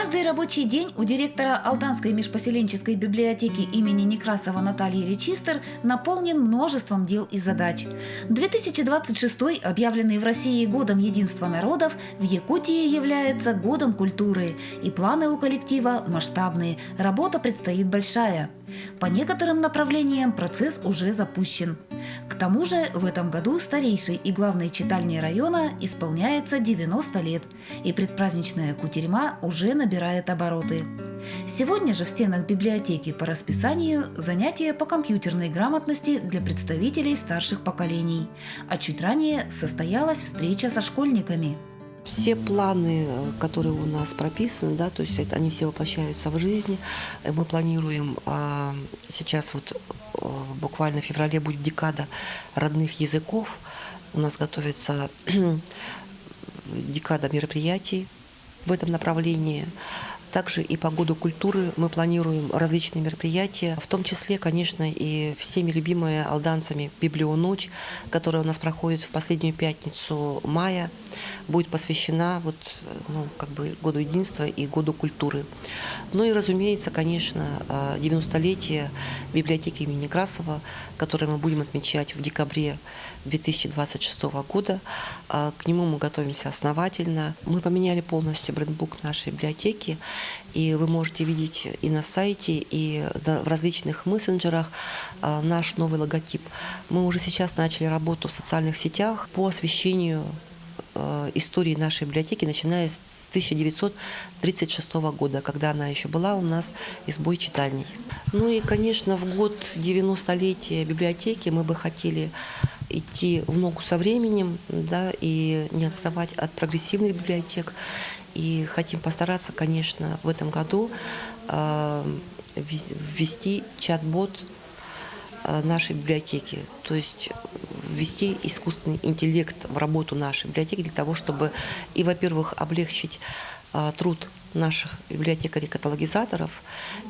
Каждый рабочий день у директора Алданской межпоселенческой библиотеки имени Некрасова Натальи Речистер наполнен множеством дел и задач. 2026, объявленный в России Годом единства народов, в Якутии является Годом культуры. И планы у коллектива масштабные, работа предстоит большая. По некоторым направлениям процесс уже запущен. К тому же в этом году старейшей и главной читальне района исполняется 90 лет, и предпраздничная кутерьма уже набирает обороты. Сегодня же в стенах библиотеки по расписанию занятия по компьютерной грамотности для представителей старших поколений, а чуть ранее состоялась встреча со школьниками. Все планы, которые у нас прописаны, да, то есть они все воплощаются в жизнь. Мы планируем сейчас буквально в феврале будет декада родных языков. У нас готовится декада мероприятий в этом направлении. Также и по году культуры мы планируем различные мероприятия, в том числе, конечно, и всеми любимая алданцами «Библионочь», которая у нас проходит в последнюю пятницу мая, будет посвящена году единства и году культуры. Ну и, разумеется, конечно, 90-летие библиотеки имени Некрасова, которое мы будем отмечать в декабре 2026 года. К нему мы готовимся основательно. Мы поменяли полностью брендбук нашей библиотеки, и вы можете видеть и на сайте, и в различных мессенджерах наш новый логотип. Мы уже сейчас начали работу в социальных сетях по освещению истории нашей библиотеки, начиная с 1936 года, когда она еще была у нас избой читальней. Ну и, конечно, в год 90-летия библиотеки мы бы хотели идти в ногу со временем, да, и не отставать от прогрессивных библиотек. И хотим постараться, конечно, в этом году ввести чат-бот нашей библиотеки, то есть ввести искусственный интеллект в работу нашей библиотеки для того, чтобы и, во-первых, облегчить труд наших библиотекарей-каталогизаторов,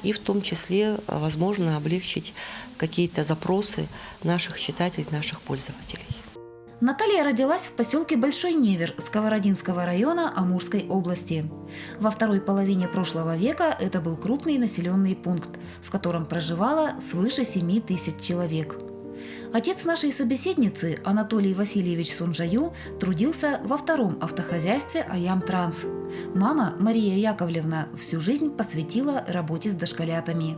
и в том числе, возможно, облегчить какие-то запросы наших читателей, наших пользователей. Наталья родилась в поселке Большой Невер Сковородинского района Амурской области. Во второй половине прошлого века это был крупный населенный пункт, в котором проживало свыше 7 тысяч человек. Отец нашей собеседницы, Анатолий Васильевич Сунжаю, трудился во втором автохозяйстве «Аям-Транс». Мама, Мария Яковлевна, всю жизнь посвятила работе с дошколятами.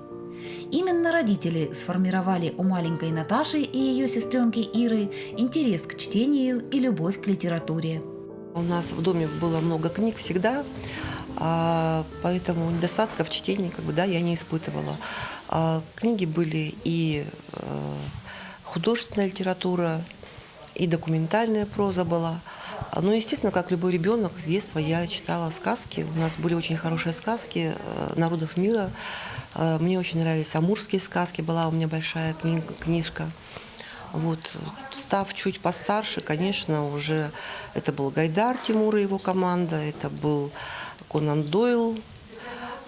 Именно родители сформировали у маленькой Наташи и ее сестренки Иры интерес к чтению и любовь к литературе. У нас в доме было много книг всегда, поэтому недостатка в чтении я не испытывала. Книги были и художественная литература, и документальная проза была. Ну, естественно, как любой ребенок, с детства я читала сказки. У нас были очень хорошие сказки народов мира. Мне очень нравились амурские сказки, была у меня большая книжка. Став чуть постарше, конечно, уже это был Гайдар Тимур и его команда, это был Конан Дойл,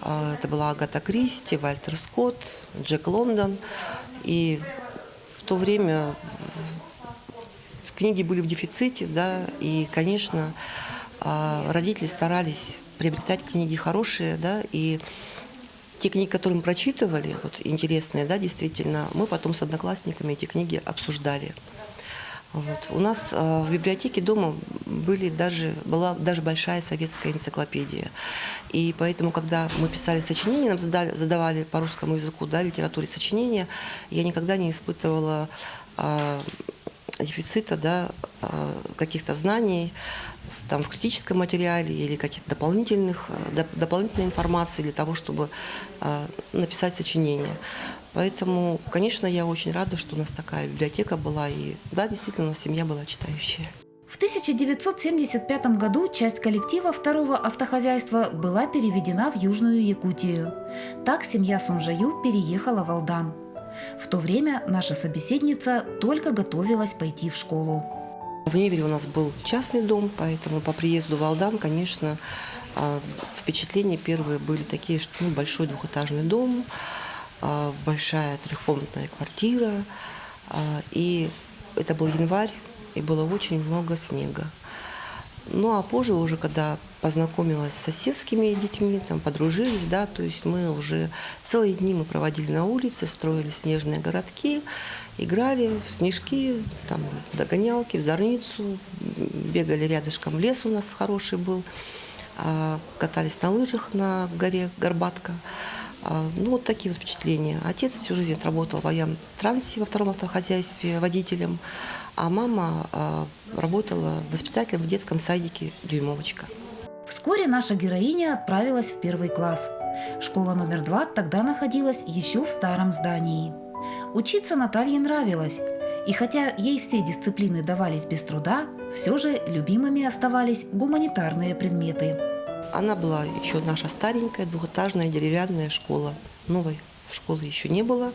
это была Агата Кристи, Вальтер Скотт, Джек Лондон. И в то время книги были в дефиците, да, и, конечно, родители старались приобретать книги хорошие, да, и те книги, которые мы прочитывали, интересные, да, действительно, мы потом с одноклассниками эти книги обсуждали. У нас в библиотеке дома была даже большая советская энциклопедия. И поэтому, когда мы писали сочинения, нам задавали по русскому языку, да, литературе сочинения, я никогда не испытывала дефицита, да, каких-то знаний в критическом материале или каких-то дополнительной информации для того, чтобы написать сочинение. Поэтому, конечно, я очень рада, что у нас такая библиотека была. И да, действительно, у нас семья была читающая. В 1975 году часть коллектива второго автохозяйства была переведена в Южную Якутию. Так семья Сунжаю переехала в Алдан. В то время наша собеседница только готовилась пойти в школу. В Невере у нас был частный дом, поэтому по приезду в Алдан, конечно, впечатления первые были такие, что большой двухэтажный дом, большая трехкомнатная квартира, и это был январь, и было очень много снега. Ну а позже уже, когда познакомилась с соседскими детьми, там подружились, да, то есть мы уже целые дни мы проводили на улице, строили снежные городки, играли в снежки, там, в догонялки, в зорницу, бегали рядышком, лес у нас хороший был, катались на лыжах на горе Горбатка. Ну, вот такие вот впечатления. Отец всю жизнь отработал в Воям-Трансе во втором автохозяйстве водителем, а мама работала воспитателем в детском садике «Дюймовочка». Вскоре наша героиня отправилась в первый класс. Школа номер 2 тогда находилась еще в старом здании. Учиться Наталье нравилось. И хотя ей все дисциплины давались без труда, все же любимыми оставались гуманитарные предметы. Она была еще наша старенькая двухэтажная деревянная школа. Новой школы еще не было.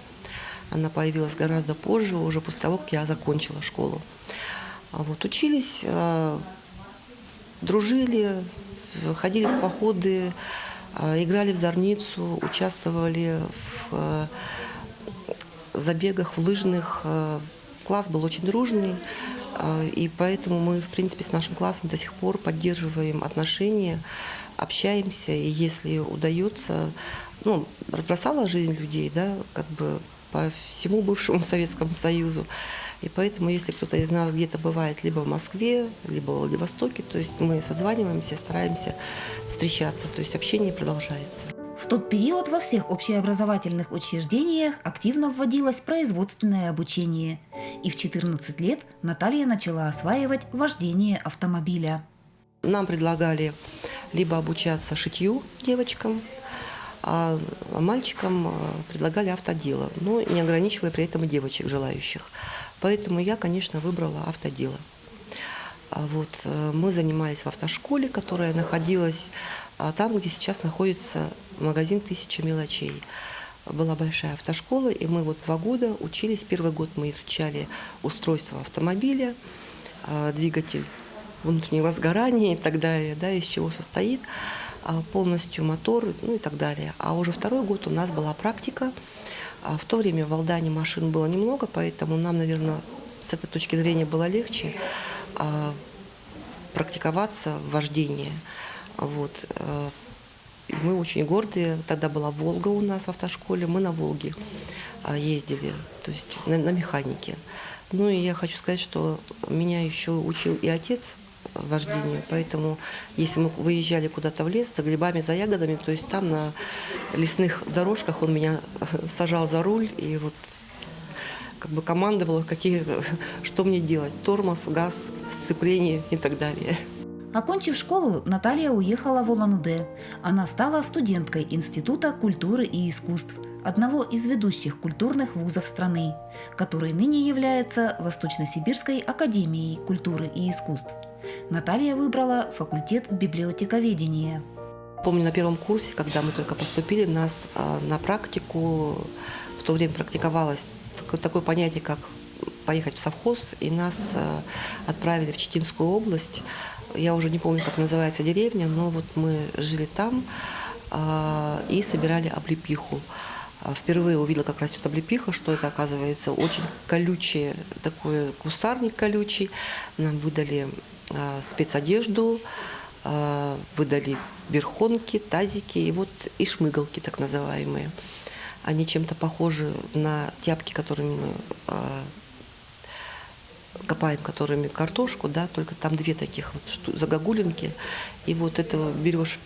Она появилась гораздо позже, уже после того, как я закончила школу. Вот, учились, дружили, ходили в походы, играли в зорницу, участвовали в забегах, в лыжных. Класс был очень дружный, и поэтому мы, в принципе, с нашим классом до сих пор поддерживаем отношения, общаемся, и если удается, ну, разбросала жизнь людей, да, как бы по всему бывшему Советскому Союзу. И поэтому, если кто-то из нас где-то бывает либо в Москве, либо в Владивостоке, то есть мы созваниваемся, стараемся встречаться, то есть общение продолжается. В тот период во всех общеобразовательных учреждениях активно вводилось производственное обучение. И в 14 лет Наталья начала осваивать вождение автомобиля. Нам предлагали либо обучаться шитью девочкам, а мальчикам предлагали автодело, но не ограничивая при этом и девочек желающих. Поэтому я, конечно, выбрала автодело. Вот, мы занимались в автошколе, которая находилась там, где сейчас находится магазин «Тысяча мелочей». Была большая автошкола, и мы вот 2 года учились. Первый год мы изучали устройство автомобиля, двигатель внутреннего сгорания и так далее, да, из чего состоит полностью мотор, ну и так далее. А уже 2-й год у нас была практика. В то время в Алдане машин было немного, поэтому нам, наверное, с этой точки зрения было легче практиковаться в вождении. Вот. И мы очень гордые. Тогда была «Волга» у нас в автошколе. Мы на «Волге» ездили, то есть на механике. Ну и я хочу сказать, что меня еще учил и отец вождению, поэтому если мы выезжали куда-то в лес за грибами, за ягодами, то есть там на лесных дорожках он меня сажал за руль и вот как бы командовал, что мне делать: тормоз, газ, сцепление и так далее. Окончив школу, Наталья уехала в Улан-Удэ. Она стала студенткой Института культуры и искусств, одного из ведущих культурных вузов страны, который ныне является Восточно-Сибирской академией культуры и искусств. Наталья выбрала факультет библиотековедения. Помню, на первом курсе, когда мы только поступили, нас на практику, в то время практиковалось такое понятие, как поехать в совхоз, и нас отправили в Читинскую область. Я уже не помню, как называется деревня, но вот мы жили там и собирали облепиху. Впервые увидела, как растет облепиха, что это, оказывается, очень колючий, такой кустарник колючий. Нам выдали спецодежду, выдали верхонки, тазики и вот и шмыгалки так называемые. Они чем-то похожи на тяпки, которыми мы копаем, которыми картошку, да, только там 2 таких вот загогулинки. И вот это берешь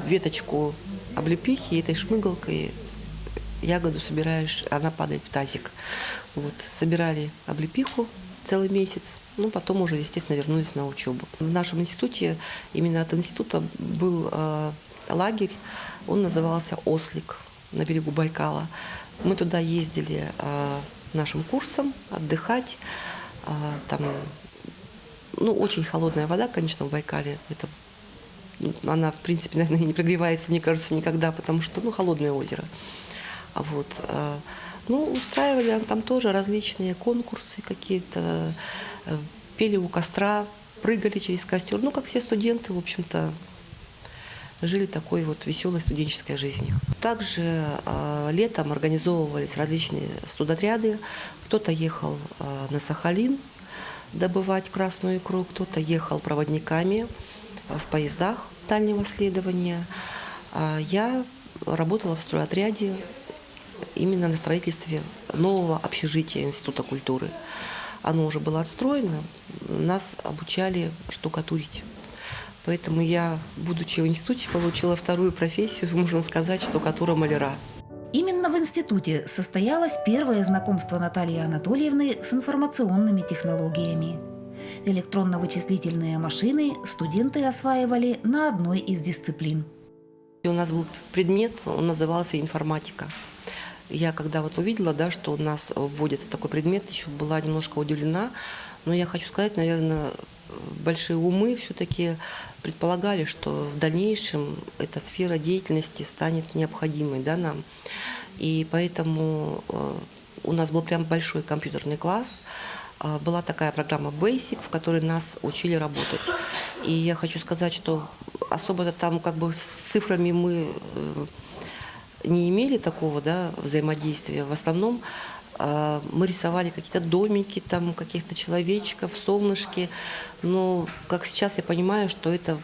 веточку облепихи, этой шмыгалкой ягоду собираешь, она падает в тазик. Вот, собирали облепиху целый месяц, ну, потом уже, естественно, вернулись на учебу. В нашем институте, именно от института был лагерь, он назывался «Ослик» на берегу Байкала. Мы туда ездили нашим курсом отдыхать. Там, ну, очень холодная вода, конечно, в Байкале. Она, в принципе, наверное, не прогревается, мне кажется, никогда, потому что, ну, холодное озеро. Вот. Ну, устраивали там тоже различные конкурсы какие-то, пели у костра, прыгали через костер. Ну, как все студенты, в общем-то, жили такой вот веселой студенческой жизнью. Также летом организовывались различные студотряды. Кто-то ехал на Сахалин добывать красную икру, кто-то ехал проводниками в поездах дальнего следования. Я работала в стройотряде именно на строительстве нового общежития Института культуры. Оно уже было отстроено, нас обучали штукатурить. Поэтому я, будучи в институте, получила вторую профессию, можно сказать, штукатура-маляра. Именно в институте состоялось первое знакомство Натальи Анатольевны с информационными технологиями. Электронно-вычислительные машины студенты осваивали на одной из дисциплин. У нас был предмет, он назывался информатика. Я когда вот увидела, да, что у нас вводится такой предмет, еще была немножко удивлена. Но я хочу сказать, наверное, большие умы все-таки предполагали, что в дальнейшем эта сфера деятельности станет необходимой, да, нам. И поэтому у нас был прям большой компьютерный класс. Была такая программа Basic, в которой нас учили работать. И я хочу сказать, что особо там как бы с цифрами мы не имели такого, да, взаимодействия. В основном мы рисовали какие-то домики, там, каких-то человечков, солнышки. Но как сейчас я понимаю, что это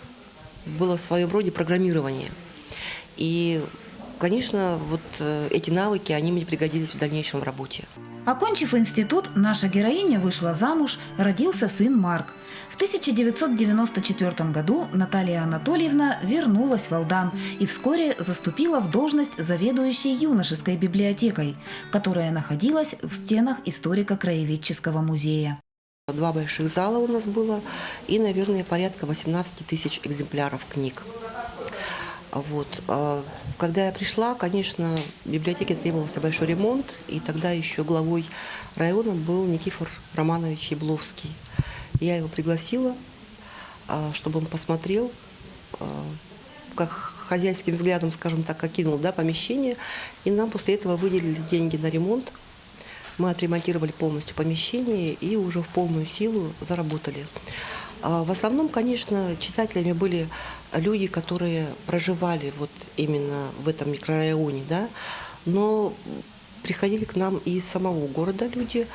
было в своем роде программирование. И, конечно, вот эти навыки, они мне пригодились в дальнейшем в работе. Окончив институт, наша героиня вышла замуж, родился сын Марк. В 1994 году Наталья Анатольевна вернулась в Алдан и вскоре заступила в должность заведующей юношеской библиотекой, которая находилась в стенах историко-краеведческого музея. 2 больших зала у нас было и, наверное, порядка 18 тысяч экземпляров книг. Вот. Когда я пришла, конечно, в библиотеке требовался большой ремонт, и тогда еще главой района был Никифор Романович Ябловский. Я его пригласила, чтобы он посмотрел, как хозяйским взглядом, скажем так, окинул, да, помещение, и нам после этого выделили деньги на ремонт. Мы отремонтировали полностью помещение и уже в полную силу заработали. В основном, конечно, читателями были люди, которые проживали вот именно в этом микрорайоне, да, но приходили к нам и из самого города люди.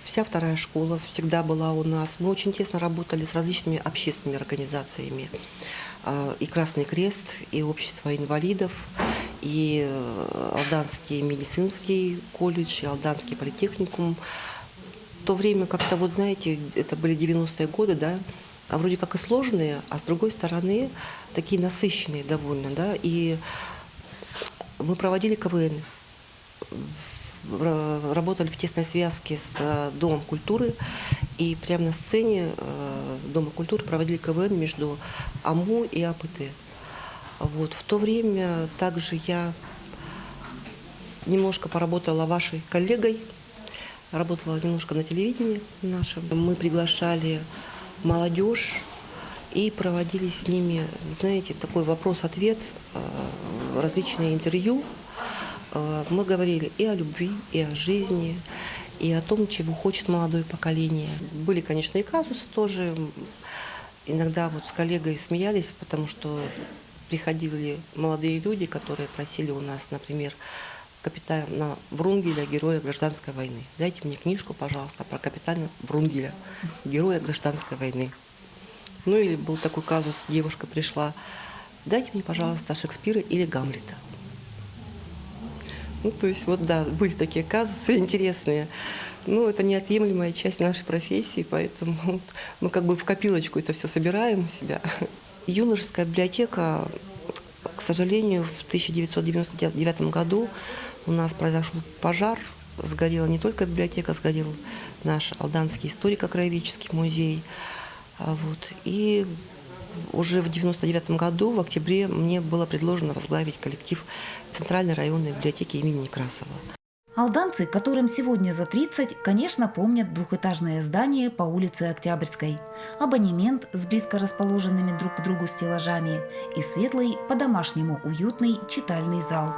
Вся вторая школа всегда была у нас. Мы очень тесно работали с различными общественными организациями. И Красный Крест, и Общество инвалидов, и Алданский медицинский колледж, и Алданский политехникум. В то время как-то, вот знаете, это были 90-е годы, да, а вроде как и сложные, а с другой стороны такие насыщенные довольно, да, и мы проводили КВН, работали в тесной связке с Домом культуры, и прямо на сцене Дома культуры проводили КВН между АМУ и АПТ. Вот. В то время также я немножко поработала вашей коллегой, работала немножко на телевидении нашем. Мы приглашали молодежь и проводили с ними, знаете, такой вопрос-ответ, различные интервью. Мы говорили и о любви, и о жизни, и о том, чего хочет молодое поколение. Были, конечно, и казусы тоже. Иногда вот с коллегой смеялись, потому что приходили молодые люди, которые просили у нас, например, капитана Врунгеля, героя гражданской войны. Дайте мне книжку, пожалуйста, про капитана Врунгеля, героя гражданской войны. Ну или был такой казус, девушка пришла, дайте мне, пожалуйста, Шекспира или Гамлета. Ну, то есть, вот да, были такие казусы интересные. Ну, это неотъемлемая часть нашей профессии, поэтому мы как бы в копилочку это все собираем у себя. Юношеская библиотека, к сожалению, в 1999 году у нас произошел пожар. Сгорела не только библиотека, сгорел наш Алданский историко-краеведческий музей. Вот. И уже в 1999 году, в октябре, мне было предложено возглавить коллектив Центральной районной библиотеки имени Некрасова. Алданцы, которым сегодня за 30, конечно, помнят двухэтажное здание по улице Октябрьской, абонемент с близко расположенными друг к другу стеллажами и светлый, по-домашнему уютный читальный зал.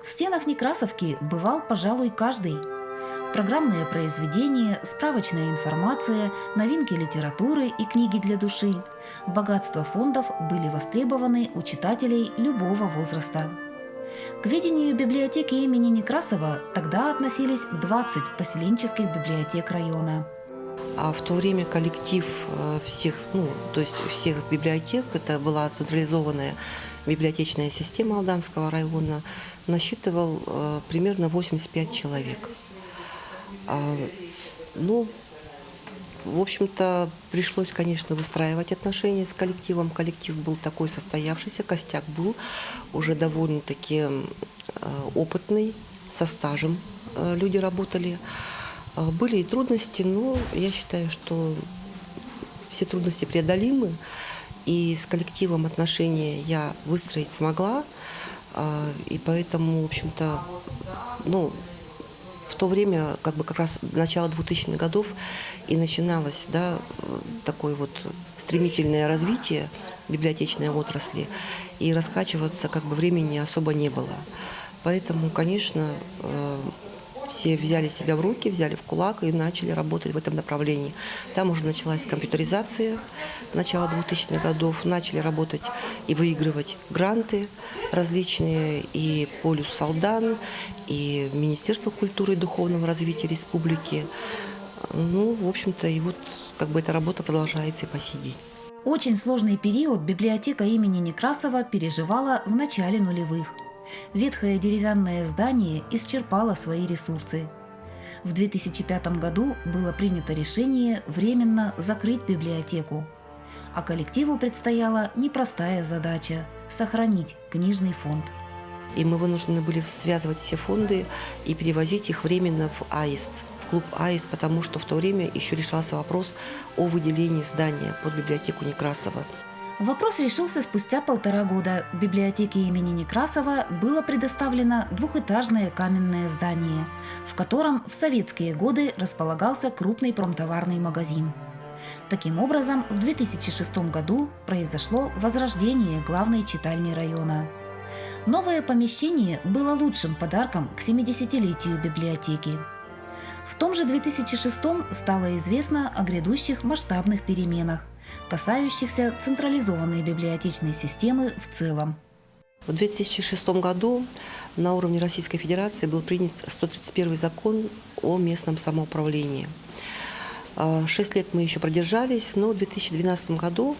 В стенах Некрасовки бывал, пожалуй, каждый. Программные произведения, справочная информация, новинки литературы и книги для души. Богатство фондов были востребованы у читателей любого возраста. К ведению библиотеки имени Некрасова тогда относились 20 поселенческих библиотек района. А в то время коллектив всех, ну, то есть всех библиотек, это была централизованная библиотечная система Алданского района, насчитывал примерно 85 человек. Ну, в общем-то, пришлось, конечно, выстраивать отношения с коллективом. Коллектив был такой состоявшийся, костяк был уже довольно-таки опытный, со стажем люди работали. Были и трудности, но я считаю, что все трудности преодолимы. И с коллективом отношения я выстроить смогла. И поэтому, в общем-то, ну, в то время, как раз начало 2000-х годов, и начиналось, да, такое вот стремительное развитие библиотечной отрасли, и раскачиваться времени особо не было. Поэтому, конечно, все взяли себя в руки, взяли в кулак и начали работать в этом направлении. Там уже началась компьютеризация начала 2000-х годов, начали работать и выигрывать гранты различные, и Полюс Алдан, и Министерство культуры и духовного развития республики. Ну, в общем-то, и вот эта работа продолжается и по сей день. Очень сложный период библиотека имени Некрасова переживала в начале нулевых. Ветхое деревянное здание исчерпало свои ресурсы. В 2005 году было принято решение временно закрыть библиотеку. А коллективу предстояла непростая задача – сохранить книжный фонд. И мы вынуждены были связывать все фонды и перевозить их временно в АИСТ, в клуб АИСТ, потому что в то время еще решался вопрос о выделении здания под библиотеку Некрасова. Вопрос решился спустя 1,5 года. Библиотеке имени Некрасова было предоставлено двухэтажное каменное здание, в котором в советские годы располагался крупный промтоварный магазин. Таким образом, в 2006 году произошло возрождение главной читальни района. Новое помещение было лучшим подарком к 70-летию библиотеки. В том же 2006 стало известно о грядущих масштабных переменах, касающихся централизованной библиотечной системы в целом. В 2006 году на уровне Российской Федерации был принят 131 закон о местном самоуправлении. 6 лет мы еще продержались, но в 2012 году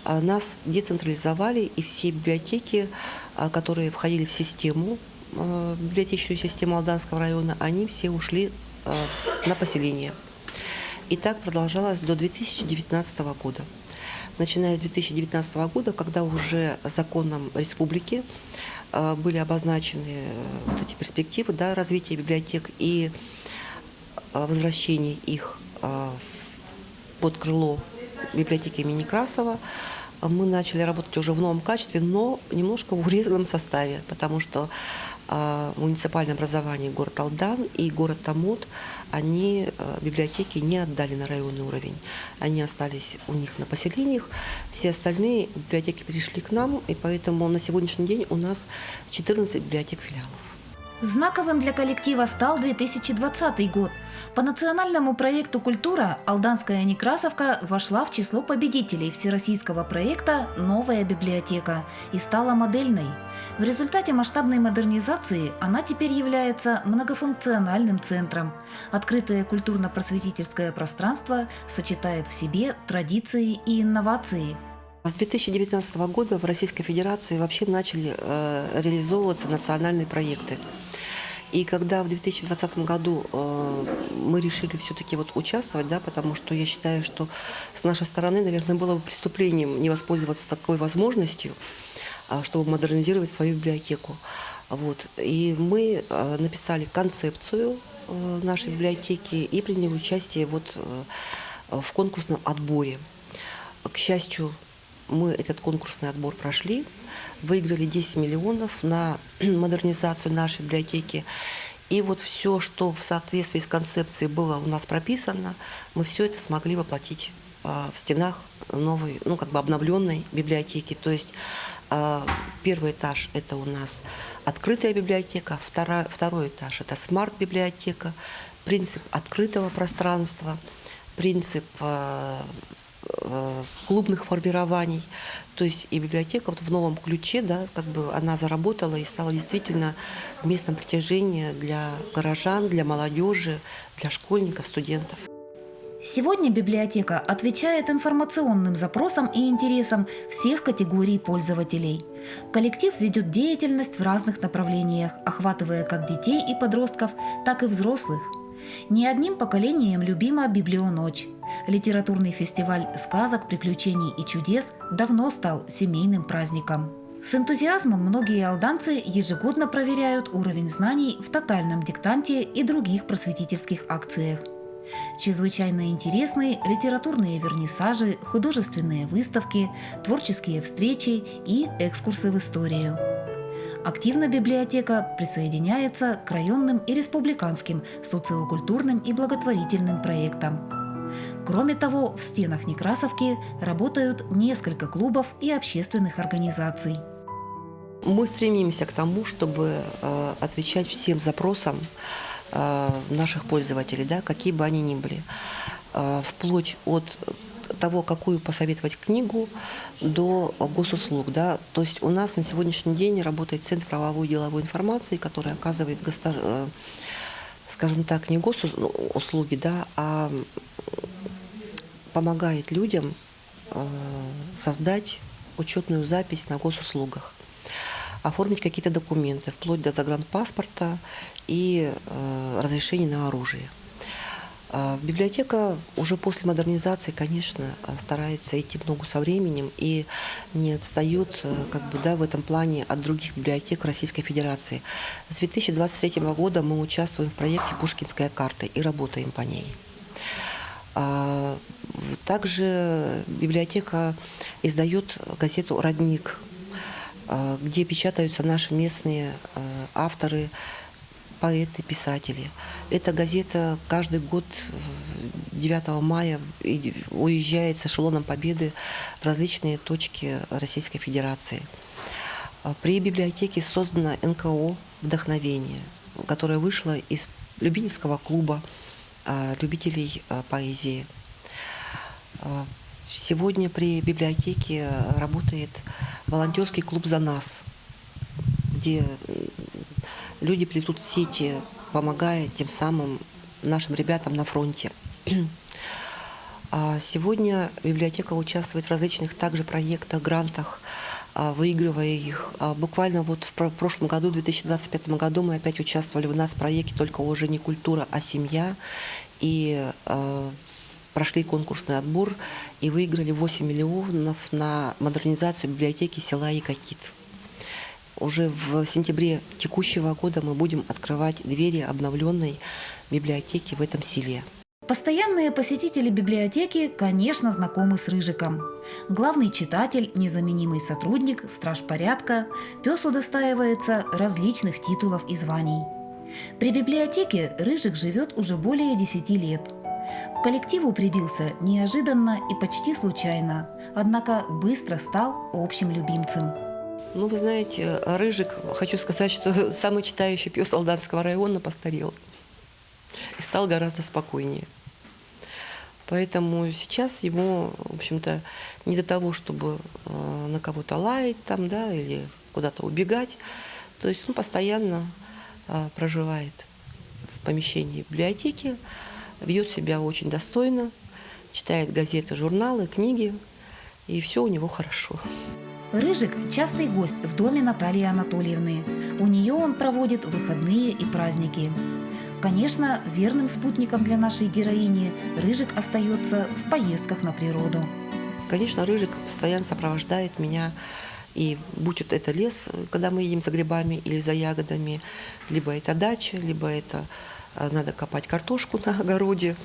нас децентрализовали, и все библиотеки, которые входили в систему, библиотечную систему Алданского района, они все ушли на поселение. И так продолжалось до 2019 года. Начиная с 2019 года, когда уже законом республики были обозначены вот эти перспективы, да, развития библиотек и возвращения их под крыло библиотеки имени Некрасова, мы начали работать уже в новом качестве, но немножко в урезанном составе, потому что муниципальное образование город Алдан и город Томот, они библиотеки не отдали на районный уровень. Они остались у них на поселениях. Все остальные библиотеки перешли к нам, и поэтому на сегодняшний день у нас 14 библиотек-филиалов. Знаковым для коллектива стал 2020 год. По национальному проекту «Культура» Алданская Некрасовка вошла в число победителей всероссийского проекта «Новая библиотека» и стала модельной. В результате масштабной модернизации она теперь является многофункциональным центром. Открытое культурно-просветительское пространство сочетает в себе традиции и инновации. С 2019 года в Российской Федерации вообще начали реализовываться национальные проекты. И когда в 2020 году мы решили все-таки участвовать, да, потому что я считаю, что с нашей стороны, наверное, было бы преступлением не воспользоваться такой возможностью, чтобы модернизировать свою библиотеку. И мы написали концепцию нашей библиотеки и приняли участие в конкурсном отборе. К счастью, мы этот конкурсный отбор прошли, выиграли 10 миллионов на модернизацию нашей библиотеки. И все, что в соответствии с концепцией было у нас прописано, мы все это смогли воплотить в стенах новой, обновленной библиотеки. То есть первый этаж – это у нас открытая библиотека, второй этаж – это смарт-библиотека, принцип открытого пространства, принцип клубных формирований. То есть и библиотека в новом ключе, да, она заработала и стала действительно местом притяжения для горожан, для молодежи, для школьников, студентов. Сегодня библиотека отвечает информационным запросам и интересам всех категорий пользователей. Коллектив ведет деятельность в разных направлениях, охватывая как детей и подростков, так и взрослых. Не одним поколением любима «Библионочь». Литературный фестиваль сказок, приключений и чудес давно стал семейным праздником. С энтузиазмом многие алданцы ежегодно проверяют уровень знаний в тотальном диктанте и других просветительских акциях. Чрезвычайно интересны литературные вернисажи, художественные выставки, творческие встречи и экскурсы в историю. Активно библиотека присоединяется к районным и республиканским социокультурным и благотворительным проектам. Кроме того, в стенах Некрасовки работают несколько клубов и общественных организаций. Мы стремимся к тому, чтобы отвечать всем запросам наших пользователей, да, какие бы они ни были, вплоть от того, какую посоветовать книгу, до госуслуг. Да. То есть у нас на сегодняшний день работает Центр правовой и деловой информации, который оказывает, скажем так, не госуслуги, да, а помогает людям создать учетную запись на госуслугах, оформить какие-то документы, вплоть до загранпаспорта и разрешения на оружие. Библиотека уже после модернизации, конечно, старается идти в ногу со временем и не отстает в этом плане от других библиотек Российской Федерации. С 2023 года мы участвуем в проекте «Пушкинская карта» и работаем по ней. Также библиотека издает газету «Родник», где печатаются наши местные авторы, поэты, писатели. Эта газета каждый год 9 мая уезжает с эшелоном победы в различные точки Российской Федерации. При библиотеке создана НКО «Вдохновение», которая вышла из любительского клуба любителей поэзии. Сегодня при библиотеке работает волонтерский клуб «За нас», где люди плетут сети, помогая тем самым нашим ребятам на фронте. Сегодня библиотека участвует в различных также проектах, грантах, выигрывая их. Буквально вот в прошлом году, в 2025 году, мы опять участвовали в нас в проекте, только уже не культура, а семья. И прошли конкурсный отбор и выиграли 8 миллионов на модернизацию библиотеки села Якокит. Уже в сентябре текущего года мы будем открывать двери обновленной библиотеки в этом селе. Постоянные посетители библиотеки, конечно, знакомы с Рыжиком. Главный читатель, незаменимый сотрудник, страж порядка, пес удостаивается различных титулов и званий. При библиотеке Рыжик живет уже более 10 лет. К коллективу прибился неожиданно и почти случайно, однако быстро стал общим любимцем. Ну, вы знаете, Рыжик, хочу сказать, что самый читающий пес Алданского района постарел и стал гораздо спокойнее. Поэтому сейчас ему, в общем-то, не до того, чтобы на кого-то лаять там, да, или куда-то убегать. То есть он постоянно проживает в помещении библиотеки, ведет себя очень достойно, читает газеты, журналы, книги, и все у него хорошо. Рыжик – частый гость в доме Натальи Анатольевны. У нее он проводит выходные и праздники. Конечно, верным спутником для нашей героини Рыжик остается в поездках на природу. Конечно, Рыжик постоянно сопровождает меня, и будь это лес, когда мы едем за грибами или за ягодами, либо это дача, либо это надо копать картошку на огороде.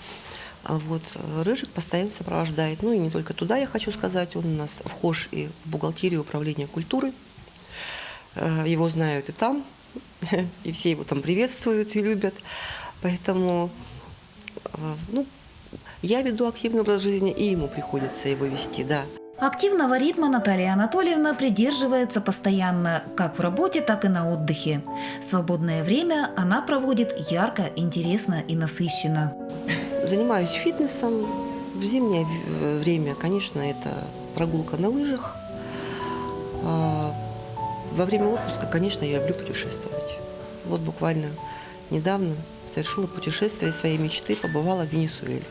Вот, Рыжик постоянно сопровождает. Ну и не только туда, я хочу сказать, он у нас вхож и в бухгалтерию управления культуры. Его знают и там, и все его там приветствуют и любят. Поэтому я веду активный образ жизни, и ему приходится его вести, да. Активного ритма Наталья Анатольевна придерживается постоянно, как в работе, так и на отдыхе. Свободное время она проводит ярко, интересно и насыщенно. Занимаюсь фитнесом. В зимнее время, конечно, это прогулка на лыжах. Во время отпуска, конечно, я люблю путешествовать. Вот буквально недавно совершила путешествие своей мечты, побывала в Венесуэле.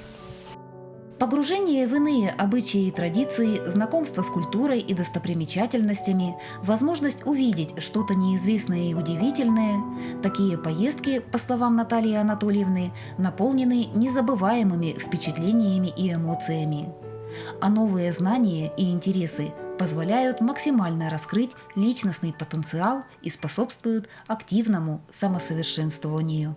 Погружение в иные обычаи и традиции, знакомство с культурой и достопримечательностями, возможность увидеть что-то неизвестное и удивительное – такие поездки, по словам Натальи Анатольевны, наполнены незабываемыми впечатлениями и эмоциями. А новые знания и интересы позволяют максимально раскрыть личностный потенциал и способствуют активному самосовершенствованию.